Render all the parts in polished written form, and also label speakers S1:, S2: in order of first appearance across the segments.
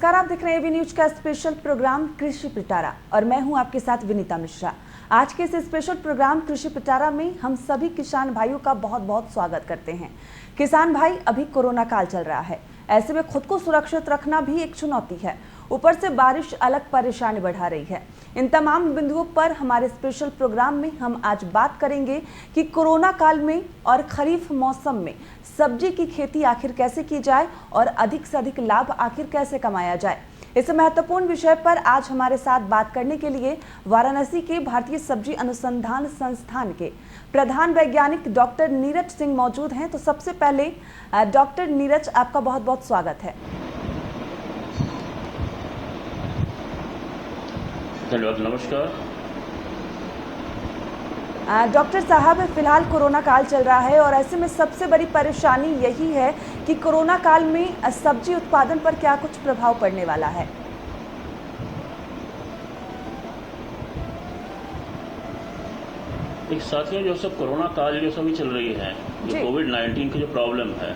S1: नमस्कार, आप देख रहे हैं एबी न्यूज का स्पेशल प्रोग्राम कृषि पिटारा और मैं हूं आपके साथ विनीता मिश्रा। आज के इस स्पेशल प्रोग्राम कृषि पिटारा में हम सभी किसान भाइयों का बहुत बहुत स्वागत करते हैं। किसान भाई, अभी कोरोना काल चल रहा है, ऐसे में खुद को सुरक्षित रखना भी एक चुनौती है। ऊपर से बारिश अलग परेशानी बढ़ा रही है। इन तमाम बिंदुओं पर हमारे स्पेशल प्रोग्राम में हम आज बात करेंगे कि कोरोना काल में और खरीफ मौसम में सब्जी की खेती आखिर कैसे की जाए और अधिक से अधिक लाभ आखिर कैसे कमाया जाए। इस महत्वपूर्ण विषय पर आज हमारे साथ बात करने के लिए वाराणसी के भारतीय सब्जी अनुसंधान संस्थान के प्रधान वैज्ञानिक डॉक्टर नीरज सिंह मौजूद हैं। तो सबसे पहले डॉक्टर नीरज, आपका बहुत बहुत स्वागत है।
S2: धन्यवाद, नमस्कार।
S1: डॉक्टर साहब, फिलहाल कोरोना काल चल रहा है और ऐसे में सबसे बड़ी परेशानी यही है कि कोरोना काल में सब्जी उत्पादन पर क्या कुछ प्रभाव पड़ने वाला है।
S2: एक साथियों, जो सब कोरोना काल जो सभी चल रही है, जो कोविड-19 की जो प्रॉब्लम है,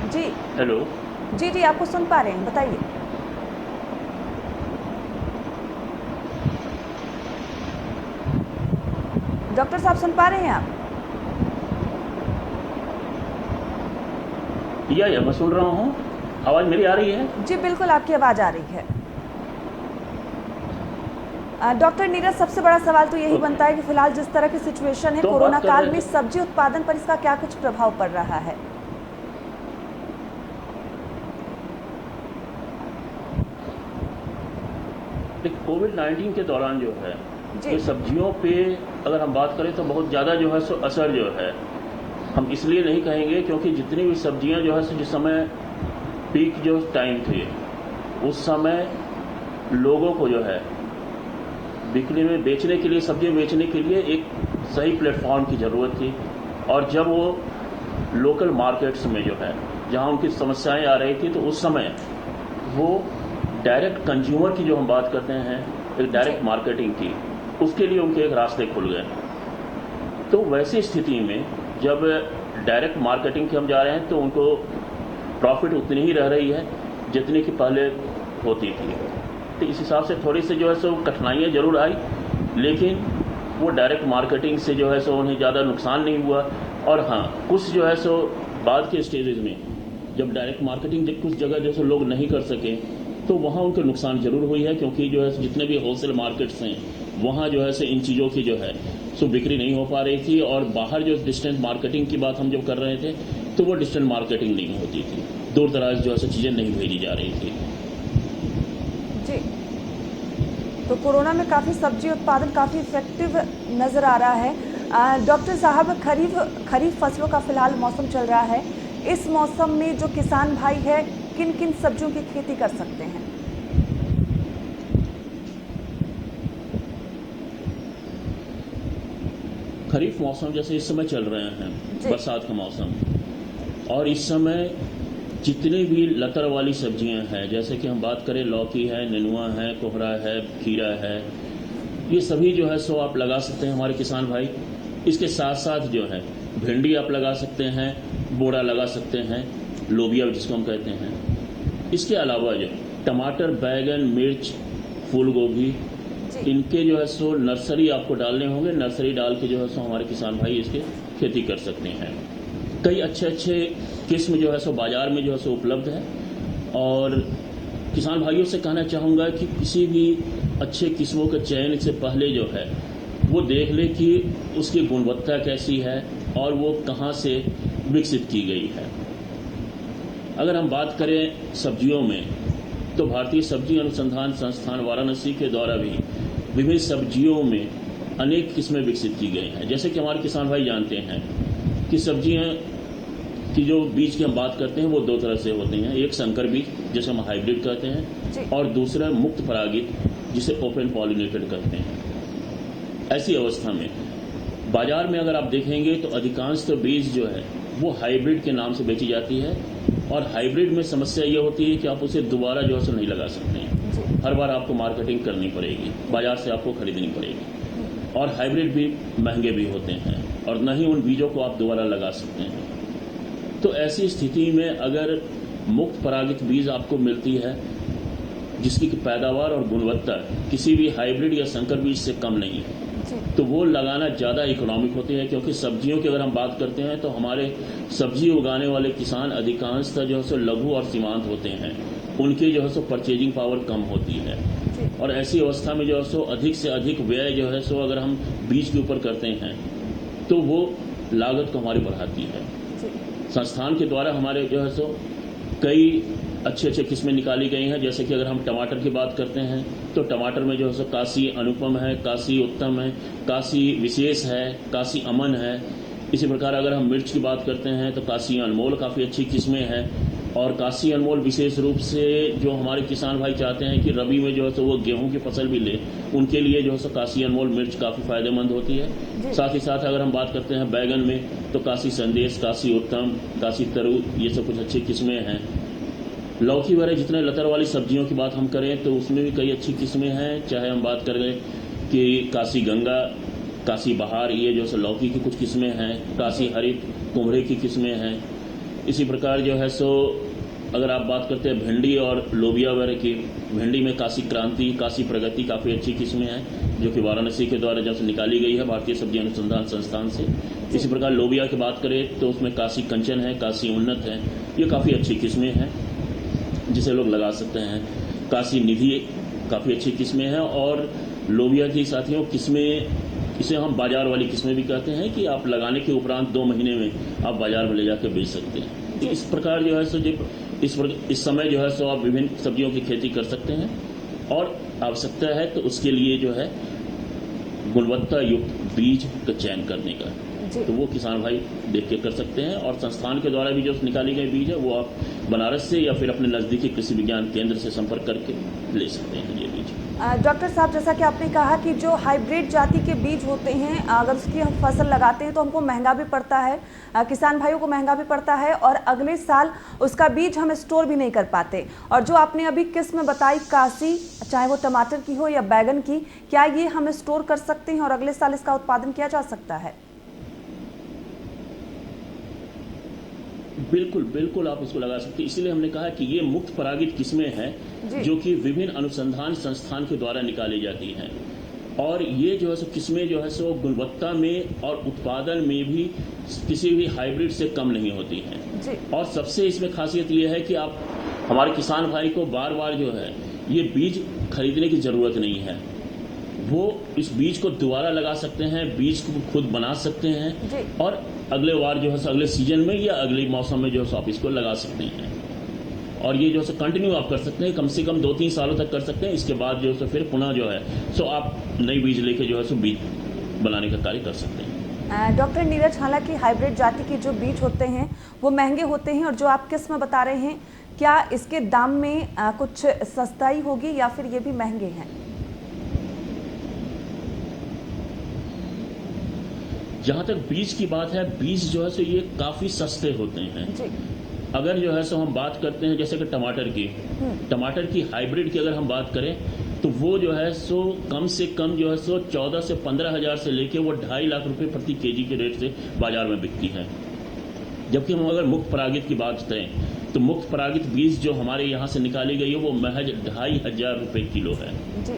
S1: जी
S2: हेलो
S1: जी, आपको सुन पा रहे हैं, बताइए। डॉक्टर साहब सुन पा रहे हैं आप?
S2: या मैं सुन रहा हूँ। आवाज मेरी आ रही है?
S1: जी बिल्कुल, आपकी आवाज आ रही है। डॉक्टर नीरज, सबसे बड़ा सवाल तो यही बनता है कि फिलहाल जिस तरह की सिचुएशन है कोरोना काल में सब्जी उत्पादन पर इसका क्या कुछ प्रभाव पड़ रहा है।
S2: कोविड-19 के दौरान जो है ये सब्जियों पे अगर हम बात करें तो बहुत ज़्यादा जो है सो असर जो है, हम इसलिए नहीं कहेंगे क्योंकि जितनी भी सब्जियां जो है सो जिस समय पीक जो टाइम थे उस समय लोगों को जो है बिकने में बेचने के लिए, सब्जियां बेचने के लिए एक सही प्लेटफॉर्म की ज़रूरत थी। और जब वो लोकल मार्केट्स में जो है जहां उनकी समस्याएं आ रही थी तो उस समय वो डायरेक्ट कंज्यूमर की जो हम बात करते हैं, एक डायरेक्ट मार्केटिंग की, उसके लिए उनके एक रास्ते खुल गए। तो वैसी स्थिति में जब डायरेक्ट मार्केटिंग के हम जा रहे हैं तो उनको प्रॉफिट उतनी ही रह रही है जितनी कि पहले होती थी। तो इस हिसाब से थोड़ी सी जो है सो कठिनाइयाँ जरूर आई, लेकिन वो डायरेक्ट मार्केटिंग से जो है सो उन्हें ज़्यादा नुकसान नहीं हुआ। और हाँ, कुछ जो है सो बाद के स्टेजेस में जब डायरेक्ट मार्केटिंग जब कुछ जगह जैसे लोग नहीं कर सके तो वहाँ उनको नुकसान जरूर हुई है, क्योंकि जो है जितने भी होलसेल मार्केट्स हैं वहाँ जो है से इन चीज़ों की जो है सो बिक्री नहीं हो पा रही थी। और बाहर जो डिस्टेंस मार्केटिंग की बात हम जब कर रहे थे तो वो डिस्टेंस मार्केटिंग नहीं होती थी, दूर दराज जो है सो चीज़ें नहीं भेजी जा रही थी।
S1: जी, तो कोरोना में काफ़ी सब्जी उत्पादन काफ़ी इफेक्टिव नज़र आ रहा है। डॉक्टर साहब, खरीफ फसलों का फिलहाल मौसम चल रहा है। इस मौसम में जो किसान भाई है किन किन सब्जियों की खेती कर सकते हैं?
S2: खरीफ मौसम जैसे इस समय चल रहे हैं, बरसात का मौसम, और इस समय जितनी भी लतर वाली सब्जियां हैं, जैसे कि हम बात करें लौकी है, नेनुआ है, कोहरा है, खीरा है, ये सभी जो है सो आप लगा सकते हैं हमारे किसान भाई। इसके साथ साथ जो है भिंडी आप लगा सकते हैं, बोड़ा लगा सकते हैं, लोबिया जिसको हम कहते हैं। इसके अलावा जो टमाटर, बैगन, मिर्च, फूल गोभी, इनके जो है सो नर्सरी आपको डालने होंगे। नर्सरी डाल के जो है सो हमारे किसान भाई इसके खेती कर सकते हैं। कई अच्छे अच्छे किस्म जो है सो बाजार में जो है सो उपलब्ध है। और किसान भाइयों से कहना चाहूँगा कि किसी भी अच्छे किस्मों के चयन से पहले जो है वो देख ले कि उसकी गुणवत्ता कैसी है और वो कहाँ से विकसित की गई है। अगर हम बात करें सब्जियों में तो भारतीय सब्जी अनुसंधान संस्थान वाराणसी के द्वारा भी विभिन्न सब्जियों में अनेक किस्में विकसित की गई हैं। जैसे कि हमारे किसान भाई जानते हैं कि सब्जियां की जो बीज की हम बात करते हैं वो दो तरह से होते हैं। एक संकर बीज जिसे हम हाइब्रिड कहते हैं और दूसरा मुक्त परागित जिसे ओपन पॉलिनेटेड कहते हैं। ऐसी अवस्था में बाजार में अगर आप देखेंगे तो अधिकांश तो बीज जो है वो हाइब्रिड के नाम से बेची जाती है। और हाइब्रिड में समस्या ये होती है कि आप उसे दोबारा जो है नहीं लगा सकते हैं। हर बार आपको मार्केटिंग करनी पड़ेगी, बाजार से आपको खरीदनी पड़ेगी। और हाइब्रिड भी महंगे भी होते हैं और न ही उन बीजों को आप दोबारा लगा सकते हैं। तो ऐसी स्थिति में अगर मुक्त परागित बीज आपको मिलती है जिसकी पैदावार और गुणवत्ता किसी भी हाइब्रिड या संकर बीज से कम नहीं है, तो वो लगाना ज़्यादा इकोनॉमिक होती है। क्योंकि सब्जियों की अगर हम बात करते हैं तो हमारे सब्जी उगाने वाले किसान अधिकांशतः जो है सो लघु और सीमांत होते हैं, उनकी जो है सो परचेजिंग पावर कम होती है और ऐसी अवस्था में जो है सो अधिक से अधिक व्यय जो है सो अगर हम बीज के ऊपर करते हैं तो वो लागत को हमारी बढ़ाती है। संस्थान के द्वारा हमारे जो है सो कई अच्छे अच्छे किस्में निकाली गई हैं। जैसे कि अगर हम टमाटर की बात करते हैं तो टमाटर में जो है सो काशी अनुपम है, काशी उत्तम है, काशी विशेष है, काशी अमन है। इसी प्रकार अगर हम मिर्च की बात करते हैं तो काशी अनमोल काफ़ी अच्छी किस्में हैं और काशी अनमोल विशेष रूप से जो हमारे किसान भाई चाहते हैं कि रबी में जो है सो वो गेहूं की फसल भी ले, उनके लिए जो है सो काशी अनमोल मिर्च काफ़ी फायदेमंद होती है। साथ ही साथ अगर हम बात करते हैं बैगन में तो काशी संदेश, काशी उत्तम, काशी तरु, ये सब कुछ अच्छी किस्में हैं। लौकी वगैरह जितने लतर वाली सब्जियों की बात हम करें तो उसमें भी कई अच्छी किस्में हैं। चाहे हम बात करें कि काशी गंगा, काशी बहार, ये जो सो लौकी की कुछ किस्में हैं, काशी हरित, कुम्हरे की किस्में हैं। इसी प्रकार जो है सो अगर आप बात करते हैं भिंडी और लोबिया वगैरह की, भिंडी में काशी क्रांति, काशी प्रगति काफ़ी अच्छी किस्में हैं जो कि वाराणसी के द्वारा जब से निकाली गई है भारतीय सब्जी अनुसंधान संस्थान से। इसी प्रकार लोबिया की बात करें तो उसमें काशी कंचन है, काशी उन्नत है, ये काफ़ी अच्छी किस्में हैं जिसे लोग लगा सकते हैं। काशी निधि काफ़ी अच्छी किस्में हैं और लोबिया की साथियों किस्में, इसे हम बाजार वाली किस्में भी कहते हैं कि आप लगाने के उपरांत 2 महीने में आप बाजार में ले जाकर बेच सकते हैं। तो इस प्रकार जो है सो इस समय जो है सो आप विभिन्न सब्जियों की खेती कर सकते हैं और आवश्यकता है तो उसके लिए जो है गुणवत्ता युक्त बीज का चयन करने का, तो वो किसान भाई देख के कर सकते हैं। और संस्थान के द्वारा भी जो निकाली गई बीज है वो आप बनारस से या फिर अपने नज़दीकी कृषि विज्ञान केंद्र से संपर्क करके ले सकते हैं ये बीज।
S1: डॉक्टर साहब, जैसा कि आपने कहा कि जो हाइब्रिड जाति के बीज होते हैं अगर उसकी हम फसल लगाते हैं तो हमको महंगा भी पड़ता है, किसान भाइयों को महंगा भी पड़ता है और अगले साल उसका बीज हम स्टोर भी नहीं कर पाते। और जो आपने अभी किस्म बताई काशी, चाहे वो टमाटर की हो या बैगन की, क्या ये हम स्टोर कर सकते हैं और अगले साल इसका उत्पादन किया जा सकता है?
S2: बिल्कुल बिल्कुल आप इसको लगा सकते हैं। इसलिए हमने कहा कि ये मुक्त परागित किस्में हैं जो कि विभिन्न अनुसंधान संस्थान के द्वारा निकाली जाती हैं और ये जो है सो किस्में जो है सो गुणवत्ता में और उत्पादन में भी किसी भी हाइब्रिड से कम नहीं होती हैं। और सबसे इसमें खासियत ये है कि आप हमारे किसान भाई को बार बार जो है ये बीज खरीदने की ज़रूरत नहीं है, वो इस बीज को दोबारा लगा सकते हैं, बीज को खुद बना सकते हैं और अगले बार जो है अगले सीजन में या अगले मौसम में जो है आप इसको लगा सकते हैं और ये जो है कंटिन्यू आप कर सकते हैं, कम से कम 2-3 सालों तक कर सकते हैं। इसके बाद जो है फिर पुनः जो है सो आप नई बीज लेके जो है सो बीज बनाने का कार्य कर सकते हैं।
S1: डॉक्टर नीरज, हालांकि हाइब्रिड जाति के जो बीज होते हैं वो महंगे होते हैं और जो आप किस्म बता रहे हैं, क्या इसके दाम में कुछ सस्ताई होगी या फिर ये भी महंगे हैं?
S2: जहाँ तक बीज की बात है, बीज जो है सो ये काफ़ी सस्ते होते हैं जी। अगर जो है सो हम बात करते हैं जैसे कि टमाटर की हाइब्रिड की अगर हम बात करें तो वो जो है सो कम से कम जो है सो 14 से 15 हज़ार से लेके वो 2.5 लाख रुपए प्रति केजी के रेट से बाजार में बिकती है। जबकि हम अगर मुक्त परागित की बात करें तो मुक्त परागित बीज जो हमारे यहाँ से निकाली गई है वो महज 2,500 रुपये किलो है जी।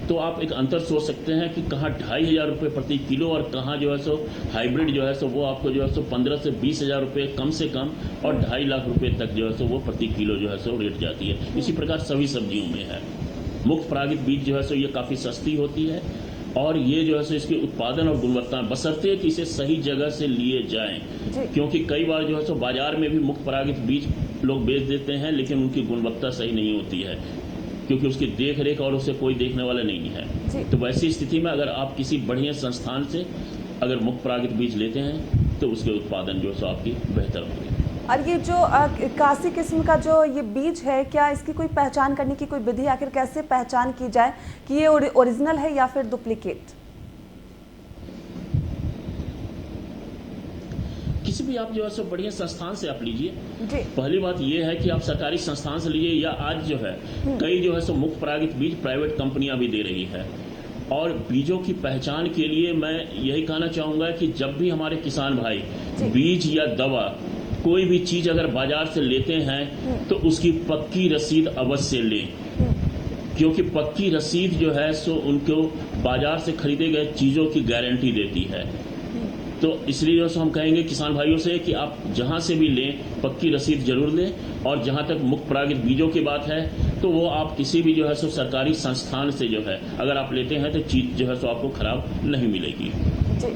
S2: तो आप एक अंतर सोच सकते हैं कि कहाँ 2,500 रुपये प्रति किलो और कहाँ जो है सो हाइब्रिड जो है सो वो आपको जो है सो 15 से 20 हज़ार रुपये कम से कम और 2.5 लाख रुपये तक जो है सो वो प्रति किलो जो है सो रेट जाती है। इसी प्रकार सभी सब्जियों में है। मुक्त परागित बीज जो है सो ये काफ़ी सस्ती होती है और ये जो है सो इसके उत्पादन और गुणवत्ता बशर्ते कि इसे सही जगह से लिए जाएं, क्योंकि कई बार जो है सो बाजार में भी मुक्त परागित बीज लोग बेच देते हैं लेकिन उनकी गुणवत्ता सही नहीं होती है क्योंकि उसकी देख रेख और उसे कोई देखने वाला नहीं है। तो वैसी स्थिति में अगर आप किसी बढ़िया संस्थान से अगर मुक्त परागित बीज लेते हैं तो उसके उत्पादन जो है आपकी बेहतर होगी।
S1: और ये जो काशी किस्म का जो ये बीज है, क्या इसकी कोई पहचान करने की कोई विधि, आखिर कैसे पहचान की जाए कि ये ओरिजिनल है या फिर डुप्लीकेट?
S2: किसी भी आप जो है सो बढ़िया संस्थान से आप लीजिए। पहली बात ये है कि आप सरकारी संस्थान से लीजिए या आज जो है कई जो है सो मुक्त परागित बीज प्राइवेट कंपनियां भी दे रही है और बीजों की पहचान के लिए मैं यही कहना चाहूँगा कि जब भी हमारे किसान भाई बीज या दवा कोई भी चीज़ अगर बाजार से लेते हैं तो उसकी पक्की रसीद अवश्य लें, क्योंकि पक्की रसीद जो है सो उनको बाजार से खरीदे गए चीज़ों की गारंटी देती है। तो इसलिए जो हम कहेंगे किसान भाइयों से कि आप जहां से भी लें पक्की रसीद जरूर लें, और जहां तक मुक्त परागित बीजों की बात है तो वो आप किसी भी जो है सो सरकारी संस्थान से जो है अगर आप लेते हैं तो चीज जो है सो आपको खराब नहीं मिलेगी।
S1: जी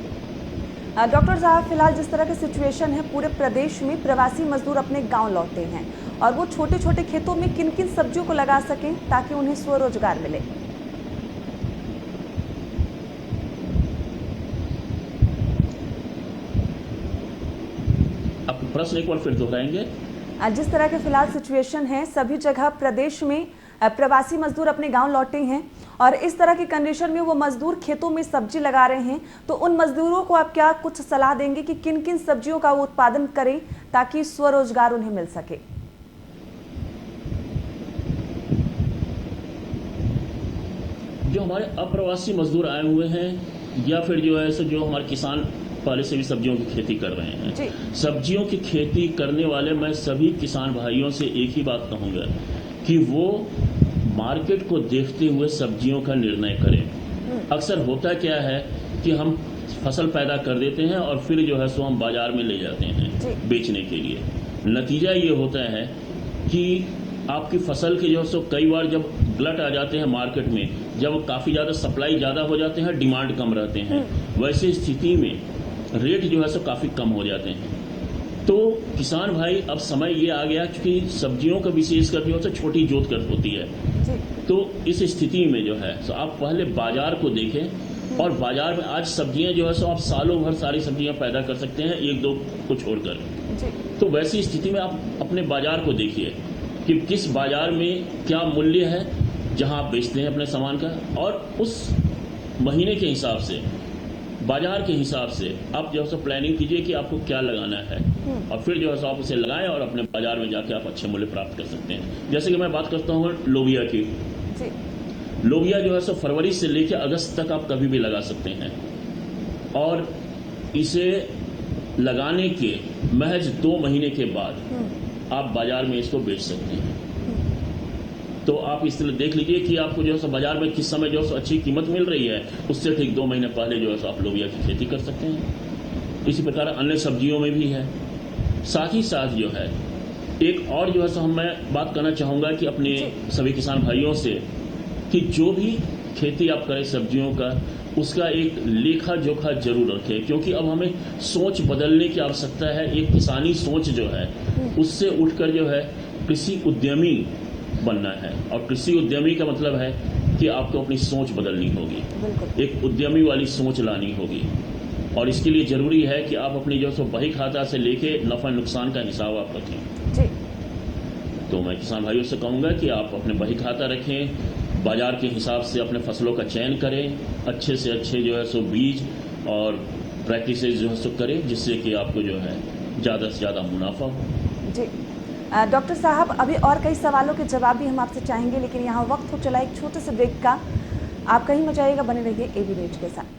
S1: डॉक्टर साहब, फिलहाल जिस तरह की सिचुएशन है पूरे प्रदेश में प्रवासी मजदूर अपने गांव लौटे हैं और वो छोटे छोटे खेतों में किन किन सब्जियों को लगा सकें ताकि उन्हें स्वरोजगार मिले?
S2: आप प्रश्न एक बार फिर दोहराएंगे?
S1: जिस तरह के फिलहाल सिचुएशन है सभी जगह प्रदेश में प्रवासी मजदूर अपने गांव लौटे हैं और इस तरह की कंडीशन में वो मजदूर खेतों में सब्जी लगा रहे हैं, तो उन मजदूरों को आप क्या कुछ सलाह देंगे कि किन किन सब्जियों का वो उत्पादन करें ताकि स्वरोजगार उन्हें मिल सके?
S2: जो हमारे अप्रवासी मजदूर आए हुए हैं या फिर जो है सो जो हमारे किसान पहले से भी सब्जियों की खेती कर रहे हैं, सब्जियों की खेती करने वाले मैं सभी किसान भाइयों से एक ही बात कहूंगा कि वो मार्केट को देखते हुए सब्जियों का निर्णय करें। अक्सर होता क्या है कि हम फसल पैदा कर देते हैं और फिर जो है सो हम बाजार में ले जाते हैं बेचने के लिए। नतीजा ये होता है कि आपकी फसल के जो है सो कई बार जब गलत आ जाते हैं मार्केट में, जब काफ़ी ज़्यादा सप्लाई ज़्यादा हो जाते हैं, डिमांड कम रहते हैं, वैसे स्थिति में रेट जो है सो काफ़ी कम हो जाते हैं। तो किसान भाई अब समय ये आ गया क्योंकि सब्जियों का विशेषकर जो है छोटी जोत कर होती है, तो इस स्थिति में जो है सो आप पहले बाजार को देखें, और बाजार में आज सब्जियां जो है सो आप सालों भर सारी सब्जियां पैदा कर सकते हैं एक दो को छोड़कर। तो वैसी स्थिति में आप अपने बाजार को देखिए कि किस बाजार में क्या मूल्य है जहां आप बेचते हैं अपने सामान का, और उस महीने के हिसाब से बाजार के हिसाब से आप जो है प्लानिंग कीजिए कि आपको क्या लगाना है, और फिर जो है आप उसे लगाएं और अपने बाजार में जाके आप अच्छे मूल्य प्राप्त कर सकते हैं। जैसे कि मैं बात करता हूँ लोबिया की। लोबिया जो है सो फरवरी से लेकर अगस्त तक आप कभी भी लगा सकते हैं, और इसे लगाने के महज 2 महीने के बाद आप बाजार में इसको बेच सकते हैं। तो आप इस तरह देख लीजिए कि आपको जो है बाजार में किस समय जो है अच्छी कीमत मिल रही है, उससे ठीक 2 महीने पहले जो है आप लोबिया की खेती कर सकते हैं। इसी प्रकार अन्य सब्जियों में भी है। साथ ही साथ जो है एक और जो है मैं बात करना चाहूँगा कि अपने सभी किसान भाइयों से कि जो भी खेती आप करें सब्जियों का, उसका एक लेखा जोखा जरूर रखें, क्योंकि अब हमें सोच बदलने की आवश्यकता है। एक किसानी सोच जो है उससे उठकर जो है कृषि उद्यमी बनना है, और कृषि उद्यमी का मतलब है कि आपको अपनी सोच बदलनी होगी, एक उद्यमी वाली सोच लानी होगी, और इसके लिए जरूरी है कि आप अपनी जो बही खाता से लेके नफा नुकसान का हिसाब आप रखें। तो मैं किसान भाइयों से कहूँगा कि आप अपने बही खाता रखें, बाजार के हिसाब से अपने फसलों का चयन करें, अच्छे से अच्छे जो है सो बीज और प्रैक्टिसेस जो है सो करें, जिससे कि आपको जो है ज़्यादा से ज़्यादा मुनाफा हो।
S1: जी डॉक्टर साहब, अभी और कई सवालों के जवाब भी हम आपसे चाहेंगे, लेकिन यहाँ वक्त हो चला एक छोटे से ब्रेक का। आप कहीं मत जाइएगा, बने रहिए एबी न्यूज के साथ।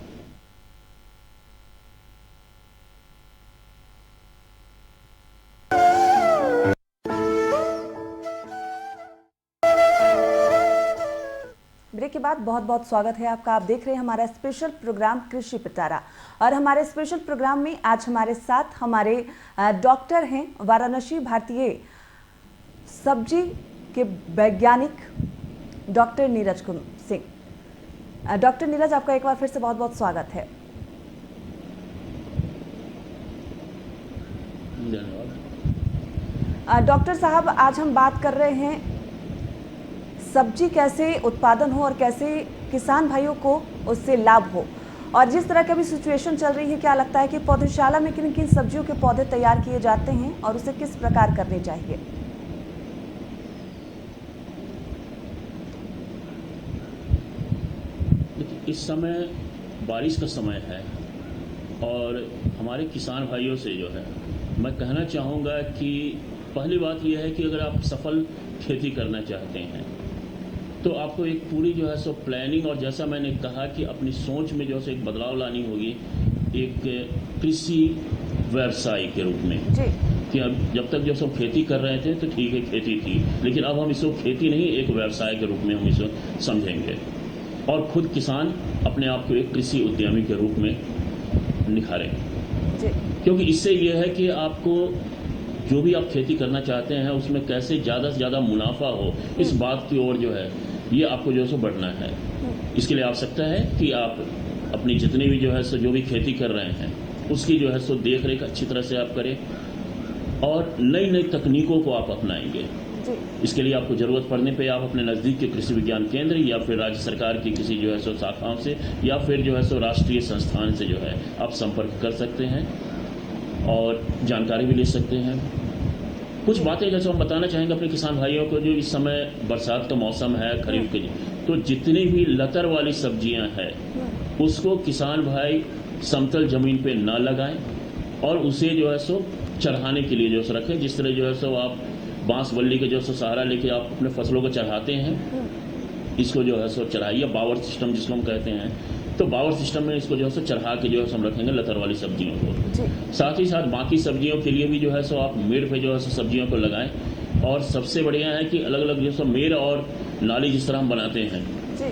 S1: ब्रेक के बाद बहुत बहुत स्वागत है आपका। आप देख रहे हैं हमारा स्पेशल प्रोग्राम कृषि पिटारा, और हमारे स्पेशल प्रोग्राम में आज हमारे साथ हमारे डॉक्टर हैं वाराणसी भारतीय सब्जी के वैज्ञानिक डॉक्टर नीरज सिंह। डॉक्टर नीरज, आपका एक बार फिर से बहुत बहुत स्वागत है। डॉक्टर साहब, आज हम बात कर रहे हैं सब्जी कैसे उत्पादन हो और कैसे किसान भाइयों को उससे लाभ हो, और जिस तरह की अभी सिचुएशन चल रही है, क्या लगता है कि पौधशाला में किन किन सब्जियों के पौधे तैयार किए जाते हैं और उसे किस प्रकार करने चाहिए?
S2: इस समय बारिश का समय है, और हमारे किसान भाइयों से जो है मैं कहना चाहूँगा कि पहली बात यह है कि अगर आप सफल खेती करना चाहते हैं तो आपको एक पूरी जो है सो प्लानिंग, और जैसा मैंने कहा कि अपनी सोच में जो है एक बदलाव लानी होगी एक कृषि व्यवसाय के रूप में।
S1: जी।
S2: कि अब जब तक जो सब खेती कर रहे थे तो ठीक है, खेती थी, लेकिन अब हम इसको खेती नहीं एक व्यवसाय के रूप में हम इसको समझेंगे और खुद किसान अपने आप को एक कृषि उद्यमी के रूप में निखारेंगे। क्योंकि इससे यह है कि आपको जो भी आप खेती करना चाहते हैं उसमें कैसे ज़्यादा से ज़्यादा मुनाफा हो, इस बात की ओर जो है ये आपको जो है सो बढ़ना है। इसके लिए आवश्यकता है कि आप अपनी जितनी भी जो है सो जो भी खेती कर रहे हैं उसकी जो है सो देख रेख अच्छी तरह से आप करें और नई नई तकनीकों को आप अपनाएंगे। इसके लिए आपको जरूरत पड़ने पे आप अपने नज़दीक के कृषि विज्ञान केंद्र या फिर राज्य सरकार की किसी जो है सो शाखाओं से या फिर जो है सो राष्ट्रीय संस्थान से जो है आप संपर्क कर सकते हैं और जानकारी भी ले सकते हैं। कुछ बातें जैसे हम बताना चाहेंगे अपने किसान भाइयों को, जो इस समय बरसात का मौसम है, खरीफ के, तो जितनी भी लतर वाली सब्जियां हैं उसको किसान भाई समतल जमीन पे ना लगाएं और उसे जो है सो चढ़ाने के लिए जो है रखें। जिस तरह जो है सो आप बांस बल्ली के जो है सहारा लेके आप अपने फसलों को चढ़ाते हैं, इसको जो है सो चढ़ाइए, बावर सिस्टम जिसको हम कहते हैं, तो बावर सिस्टम में इसको जो है सो चढ़ा के जो है हम रखेंगे लतर वाली सब्जियों को। साथ ही साथ बाकी सब्जियों के लिए भी जो है सो आप मेड़ पे जो है सो सब्जियों को लगाएं। और सबसे बढ़िया है कि अलग अलग जो सो मेड़ और नाली जिस तरह हम बनाते हैं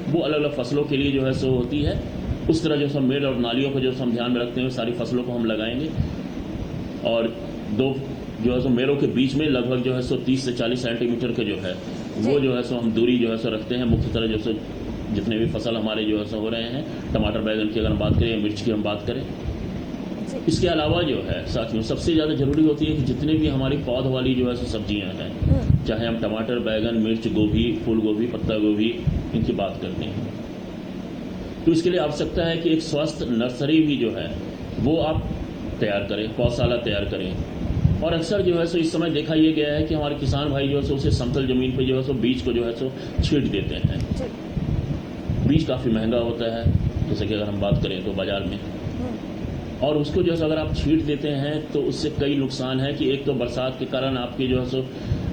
S2: वो अलग अलग फसलों के लिए जो है सो होती है, उस तरह जो सो मेड़ और नालियों को जो हम ध्यान में रखते हैं सारी फसलों को हम लगाएंगे। और दो जो है सो मेड़ों के बीच में लगभग जो है सो 30 से 40 सेंटीमीटर के जो है वो जो है सो हम दूरी जो है सो रखते हैं। मुख्यतः जो सो जितने भी फसल हमारे जो है सो हो रहे हैं, टमाटर बैगन की अगर हम बात करें या मिर्च की हम बात करें, इसके अलावा जो है साथियों सबसे ज़्यादा जरूरी होती है कि जितने भी हमारी पौध वाली जो है सो सब्जियां हैं, चाहे हम टमाटर बैगन मिर्च गोभी फूल गोभी पत्ता गोभी इनकी बात करते हैं, तो इसके लिए आवश्यकता है कि एक स्वस्थ नर्सरी भी जो है वो आप तैयार करें, पौधशाला तैयार करें। और अक्सर जो है सो इस समय देखा यह गया है कि हमारे किसान भाई जो है सो उसे समतल जमीन पे जो है सो बीज को जो है सो छींट देते हैं। बीज काफ़ी महंगा होता है, जैसे कि अगर हम बात करें तो बाजार में, और उसको जो है अगर आप छींट देते हैं तो उससे कई नुकसान है कि एक तो बरसात के कारण आपके जो है सो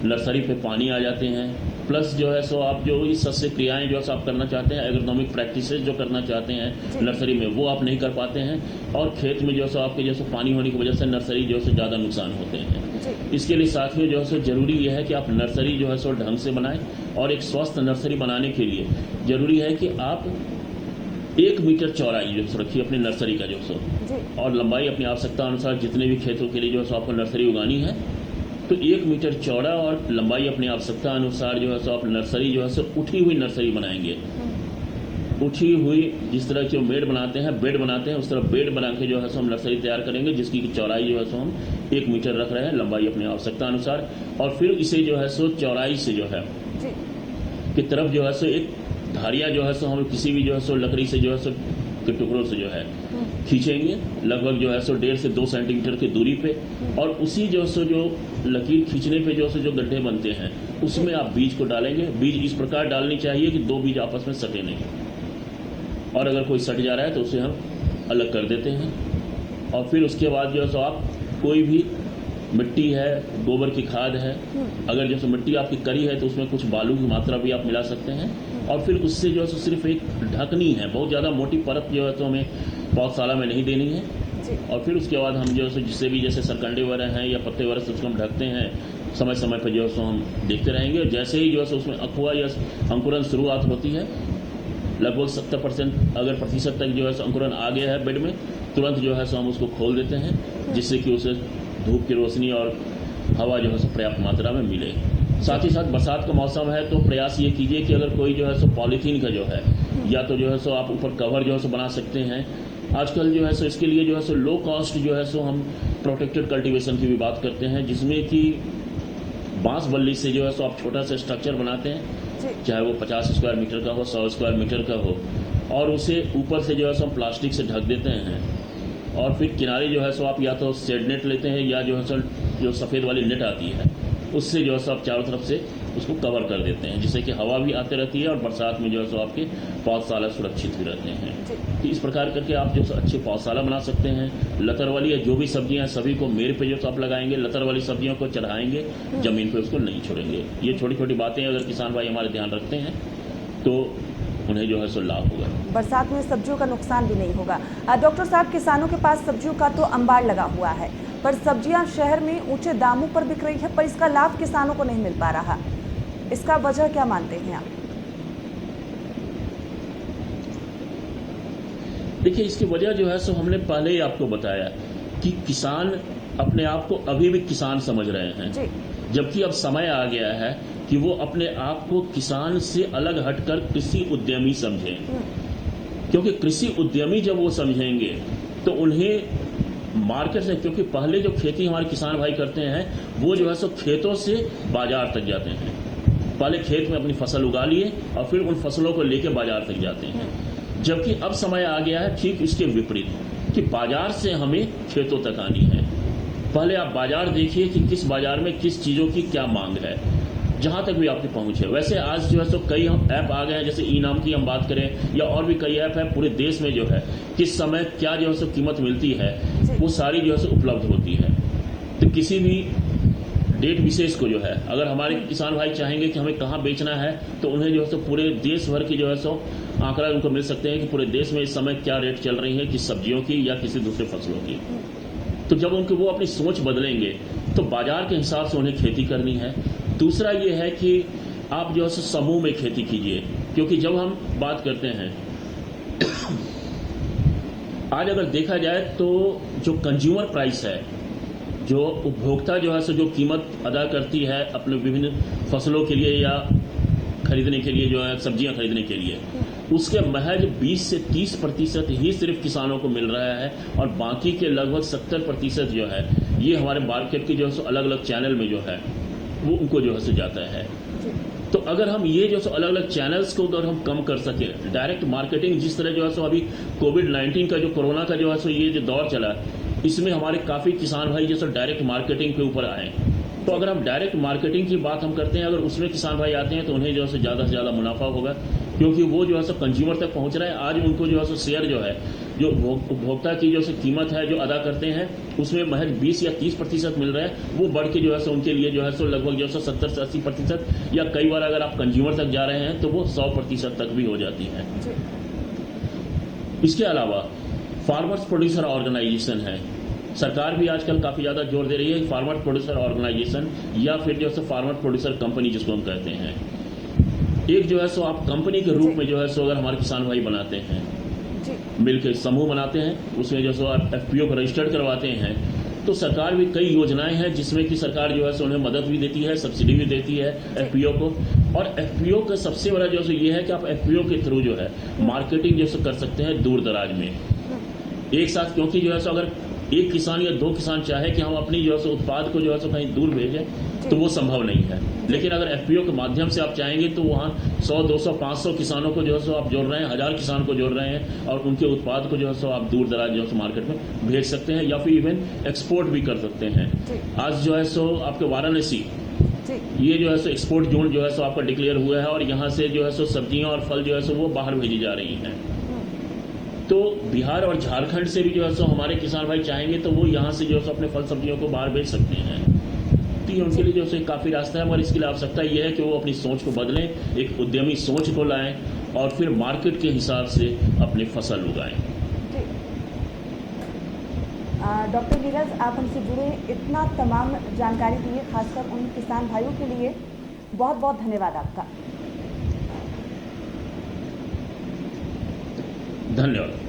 S2: नर्सरी पे पानी आ जाते हैं, प्लस जो है सो आप जो इस सस्य क्रियाएं जो है आप करना चाहते हैं, एग्रोनॉमिक प्रैक्टिसेस जो करना चाहते हैं नर्सरी में वो आप नहीं कर पाते हैं, और खेत में जो है सो आपके जो है पानी होने की वजह से नर्सरी जो है सो ज़्यादा नुकसान होते हैं। इसके लिए साथियों जो है सो जरूरी यह है कि आप नर्सरी जो है सो ढंग से बनाएं, और एक स्वस्थ नर्सरी बनाने के लिए जरूरी है कि आप 1 मीटर चौड़ाई जो रखिए अपनी नर्सरी का जो सो, और लंबाई अपनी आवश्यकता अनुसार जितने भी खेतों के लिए जो है आपको नर्सरी उगानी है तो 1 मीटर चौड़ा और लंबाई अपनी आवश्यकता अनुसार जो है सो आप नर्सरी जो है सो उठी हुई नर्सरी बनाएंगे। उठी हुई जिस तरह जो बेड बनाते हैं उस तरह बेड बना के जो है सो हम नर्सरी तैयार करेंगे, जिसकी चौड़ाई जो है सो हम 1 मीटर रख रहे हैं, लंबाई अपनी आवश्यकता अनुसार, और फिर इसे जो है सो चौड़ाई से जो है की तरफ जो है सो एक धारियां जो है सो हम किसी भी जो है सो लकड़ी से जो है सो के टुकड़ों से जो है खींचेंगे, लगभग जो है सो 1.5 से 2 सेंटीमीटर की दूरी पे, और उसी जो सो जो लकीर खींचने पे जो सो जो गड्ढे बनते हैं उसमें आप बीज को डालेंगे। बीज इस प्रकार डालनी चाहिए कि 2 बीज आपस में सटे नहीं, और अगर कोई सट जा रहा है तो उसे हम अलग कर देते हैं। और फिर उसके बाद जो है सो आप कोई भी मिट्टी है, गोबर की खाद है, अगर जैसे मिट्टी आपकी करी है तो उसमें कुछ बालू की मात्रा भी आप मिला सकते हैं, और फिर उससे जो है सो सिर्फ एक ढकनी है, बहुत ज़्यादा मोटी परत जो है तो हमें पौधशाला में नहीं देनी है। और फिर उसके बाद हम जो है जिससे भी जैसे सरकंडे वगैरह हैं या पत्ते वगैरह से उसको हम ढकते हैं, समय समय पर जो है सो हम देखते रहेंगे, और जैसे ही जो है सो उसमें अखुआ या अंकुरन शुरुआत होती है, लगभग 70% अगर प्रतिशत तक जो है सो अंकुरन आ गया है बेड में, तुरंत जो है सो हम उसको खोल देते हैं, जिससे कि उसे धूप की रोशनी और हवा जो है सो पर्याप्त मात्रा में मिले। साथ ही साथ बरसात का मौसम है तो प्रयास ये कीजिए कि अगर कोई जो है सो पॉलीथीन का जो है या तो जो है सो आप ऊपर कवर जो है सो बना सकते हैं। आजकल जो है सो इसके लिए जो है सो लो कॉस्ट जो है सो हम प्रोटेक्टेड कल्टीवेशन की भी बात करते हैं, जिसमें कि बांस बल्ली से जो है सो आप छोटा सा स्ट्रक्चर बनाते हैं, चाहे वो 50 स्क्वायर मीटर का हो, 100 स्क्वायर मीटर का हो, और उसे ऊपर से जो है सो हम प्लास्टिक से ढक देते हैं, और फिर किनारे जो है सो आप या तो शेड नेट लेते हैं या जो है सो जो सफ़ेद वाली नेट आती है उससे जो है सो आप चारों तरफ से उसको कवर कर देते हैं, जिससे कि हवा भी आते रहती है और बरसात में जो है सो आपके पौधशाला सुरक्षित भी रहते हैं। तो इस प्रकार करके आप जो अच्छे पौधशाला बना सकते हैं। लतर वाली या जो भी सब्जियां सभी को मेड़ पे जो आप लगाएंगे, लतर वाली सब्जियों को चढ़ाएंगे, जमीन पे उसको नहीं छोड़ेंगे। ये छोटी छोटी बातें अगर किसान भाई हमारे ध्यान रखते हैं तो उन्हें जो है सो लाभ होगा।
S1: बरसात में सब्जियों का नुकसान भी नहीं होगा। डॉक्टर साहब, किसानों के पास सब्जियों का तो अंबार लगा हुआ है, पर सब्जियां शहर में ऊंचे दामों पर बिक रही है, पर इसका लाभ किसानों को नहीं मिल पा रहा। इसका वजह क्या मानते हैं आप?
S2: देखिए, इसकी वजह जो है सो हमने पहले ही आपको बताया कि किसान अपने आप को अभी भी किसान समझ रहे हैं, जबकि अब समय आ गया है कि वो अपने आप को किसान से अलग हटकर कृषि उद्यमी समझें। क्योंकि कृषि उद्यमी जब वो समझेंगे तो उन्हें मार्केट से, क्योंकि पहले जो खेती हमारे किसान भाई करते हैं वो जो है सो खेतों से बाजार तक जाते हैं। पहले खेत में अपनी फसल उगा लिए और फिर उन फसलों को लेकर बाजार तक जाते हैं, जबकि अब समय आ गया है ठीक इसके विपरीत कि बाजार से हमें खेतों तक आनी है। पहले आप बाजार देखिए कि किस बाजार में किस चीजों की क्या मांग है, जहां तक भी आपकी पहुंच है। वैसे आज जो है सो कई ऐप आ गए हैं, जैसे ई-नाम की हम बात करें या और भी कई ऐप है, पूरे देश में जो है किस समय क्या जो है सो कीमत मिलती है वो सारी जो है सो उपलब्ध होती है। तो किसी भी डेट विशेष को जो है अगर हमारे किसान भाई चाहेंगे कि हमें कहाँ बेचना है तो उन्हें जो है सो पूरे देश भर की जो है सो आंकड़ा उनको मिल सकते हैं कि पूरे देश में इस समय क्या रेट चल रही है किस सब्जियों की या किसी दूसरे फसलों की। तो जब उनके वो अपनी सोच बदलेंगे तो बाजार के हिसाब से उन्हें खेती करनी है। दूसरा ये है कि आप जो है समूह में खेती कीजिए, क्योंकि जब हम बात करते हैं आज अगर देखा जाए तो जो कंज्यूमर प्राइस है, जो उपभोक्ता जो है सो जो कीमत अदा करती है अपने विभिन्न फसलों के लिए या खरीदने के लिए, जो है सब्जियां खरीदने के लिए, उसके महज 20 से 30% ही सिर्फ किसानों को मिल रहा है और बाकी के लगभग 70% जो है ये हमारे मार्केट के जो है अलग अलग चैनल में जो है वो उनको जो है जाता है। तो अगर हम ये जो अलग अलग चैनल्स को अगर हम कम कर सके, डायरेक्ट मार्केटिंग जिस तरह जो है सो अभी कोविड-19 का जो कोरोना का जो है सो ये जो दौर चला, इसमें हमारे काफी किसान भाई जो डायरेक्ट मार्केटिंग के ऊपर आए। तो अगर हम डायरेक्ट मार्केटिंग की बात हम करते हैं, अगर उसमें किसान भाई आते हैं तो उन्हें जो है ज़्यादा से ज़्यादा मुनाफा होगा, क्योंकि वो जो है सो कंज्यूमर तक पहुंच रहा है। आज उनको जो है सो शेयर जो है जो उपभोक्ता की जो है कीमत है जो अदा करते हैं उसमें महज 20 या 30% मिल रहा है, वो बढ़ के जो है सो उनके लिए जो है सो लगभग जो है 70 से 80% या कई बार अगर आप कंज्यूमर तक जा रहे हैं तो वो 100% तक भी हो जाती है। इसके अलावा फार्मर्स प्रोड्यूसर ऑर्गेनाइजेशन है, सरकार भी आजकल काफी ज्यादा जोर दे रही है फार्मर प्रोड्यूसर ऑर्गेनाइजेशन या फिर जो है फार्मर प्रोड्यूसर कंपनी जिसको हम कहते हैं। एक जो है सो आप कंपनी के रूप में जो है सो अगर हमारे किसान भाई बनाते हैं, मिलकर समूह बनाते हैं, उसमें जो सो आप FPO को रजिस्टर्ड करवाते हैं, तो सरकार भी कई योजनाएं हैं जिसमें कि सरकार जो है सो उन्हें मदद भी देती है, सब्सिडी भी देती है FPO को। और FPO का सबसे बड़ा जो है ये है कि आप FPO के थ्रू जो है मार्केटिंग जो है कर सकते हैं दूर दराज में एक साथ, क्योंकि जो है सो अगर एक किसान या दो किसान चाहे कि हम अपनी जो है उत्पाद को जो है कहीं दूर भेजें तो वो संभव नहीं है। लेकिन अगर FPO के माध्यम से आप चाहेंगे तो वहाँ 100, 200, 500 किसानों को जो है आप जोड़ रहे हैं, 1000 किसान को जोड़ रहे हैं और उनके उत्पाद को जो है आप दूर दराज जो है मार्केट में भेज सकते हैं या फिर इवन एक्सपोर्ट भी कर सकते हैं। आज जो है सो आपके वाराणसी ये जो है सो एक्सपोर्ट जोन जो है सो आपका डिक्लेयर हुआ है और यहाँ से जो है सो सब्जियां और फल जो है सो वो बाहर भेजी जा रही हैं। तो बिहार और झारखंड से भी जो है सो हमारे किसान भाई चाहेंगे तो वो यहाँ से जो है अपने फल सब्जियों को बाहर भेज सकते हैं। तो ये उनके लिए जो है काफी रास्ता है, मगर इसके लिए आवश्यकता ये है कि वो अपनी सोच को बदलें, एक उद्यमी सोच को लाएं और फिर मार्केट के हिसाब से अपनी फसल उगाएं।
S1: डॉक्टर नीरज, आप हमसे जुड़े, इतना तमाम जानकारी दी है, खासकर उन किसान भाइयों के लिए बहुत बहुत धन्यवाद आपका।
S2: धन्यवाद।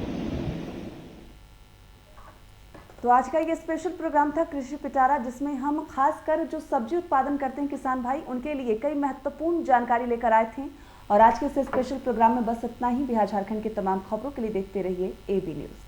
S1: तो आज का ये स्पेशल प्रोग्राम था कृषि पिटारा, जिसमें हम खासकर जो सब्जी उत्पादन करते हैं किसान भाई उनके लिए कई महत्वपूर्ण जानकारी लेकर आए थे। और आज के इस स्पेशल प्रोग्राम में बस इतना ही। बिहार झारखंड के तमाम खबरों के लिए देखते रहिए AB न्यूज़।